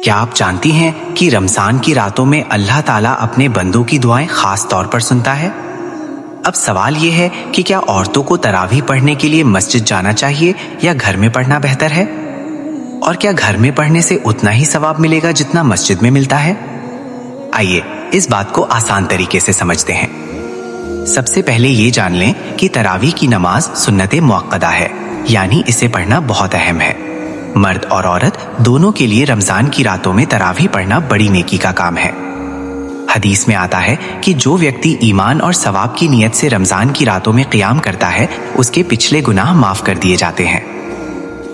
क्या आप जानती हैं कि रमज़ान की रातों में अल्लाह ताला अपने बंदों की दुआएं खास तौर पर सुनता है। अब सवाल ये है कि क्या औरतों को तरावी पढ़ने के लिए मस्जिद जाना चाहिए या घर में पढ़ना बेहतर है, और क्या घर में पढ़ने से उतना ही सवाब मिलेगा जितना मस्जिद में मिलता है। आइए इस बात को आसान तरीके से समझते हैं। सबसे पहले ये जान लें कि तरावी की नमाज सुन्नत मुअक्कदा है, यानी इसे पढ़ना बहुत अहम है। मर्द और औरत दोनों के लिए रमजान की रातों में तरावी पढ़ना बड़ी नेकी का काम है। हदीस में आता है कि जो व्यक्ति ईमान और सवाब की नीयत से रमजान की रातों में क़ियाम करता है, उसके पिछले गुनाह माफ कर दिए जाते हैं।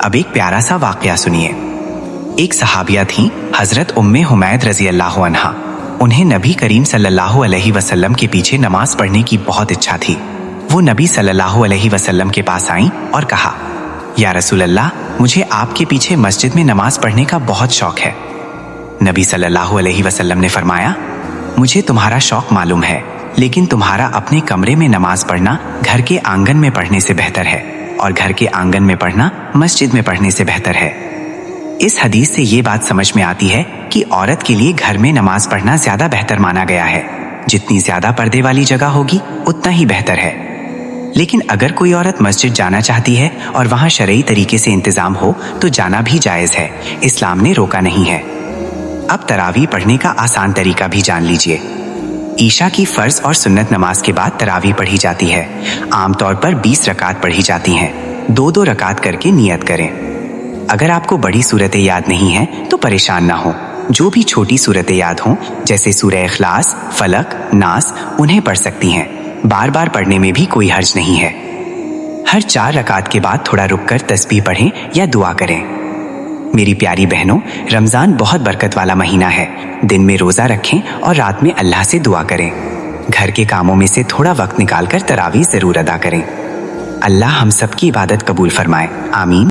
अब एक प्यारा सा वाकया सुनिए। एक सहाबिया थी, हजरत उम्मे हुमैद रजी अल्लाह अन्हा। उन्हें नबी करीम सल्लल्लाहु अलैहि वसल्लम के पीछे नमाज पढ़ने की बहुत इच्छा थी। वो नबी सल्लल्लाहु अलैहि वसल्लम के पास आईं और कहा, या रसूल अल्लाह, मुझे आपके पीछे मस्जिद में नमाज पढ़ने का बहुत शौक है। नबी सल्लल्लाहु अलैहि वसल्लम ने फरमाया, मुझे तुम्हारा शौक मालूम है, लेकिन तुम्हारा अपने कमरे में नमाज पढ़ना घर के आंगन में पढ़ने से बेहतर है, और घर के आंगन में पढ़ना मस्जिद में पढ़ने से बेहतर है। इस हदीस से ये बात समझ में आती है कि औरत के लिए घर में नमाज पढ़ना ज्यादा बेहतर माना गया है। जितनी ज्यादा पर्दे वाली जगह होगी उतना ही बेहतर है। लेकिन अगर कोई औरत मस्जिद जाना चाहती है और वहां शरई तरीके से इंतजाम हो तो जाना भी जायज है, इस्लाम ने रोका नहीं है। अब तरावी पढ़ने का आसान तरीका भी जान लीजिए। ईशा की फर्ज और सुन्नत नमाज के बाद तरावी पढ़ी जाती है। आमतौर पर 20 रकात पढ़ी जाती हैं। 2-2 रकात करके नियत करें। अगर आपको बड़ी सूरतें याद नहीं हैं तो परेशान ना हो। जो भी छोटी सूरतें याद हों, जैसे सूरह इखलास, फलक, नास, उन्हें पढ़ सकती हैं। बार बार पढ़ने में भी कोई हर्ज नहीं है। हर 4 रकात के बाद थोड़ा रुककर तस्बीह पढ़ें या दुआ करें। मेरी प्यारी बहनों, रमजान बहुत बरकत वाला महीना है। दिन में रोजा रखें और रात में अल्लाह से दुआ करें। घर के कामों में से थोड़ा वक्त निकालकर तरावी जरूर अदा करें। अल्लाह हम सब की इबादत कबूल फरमाए। आमीन।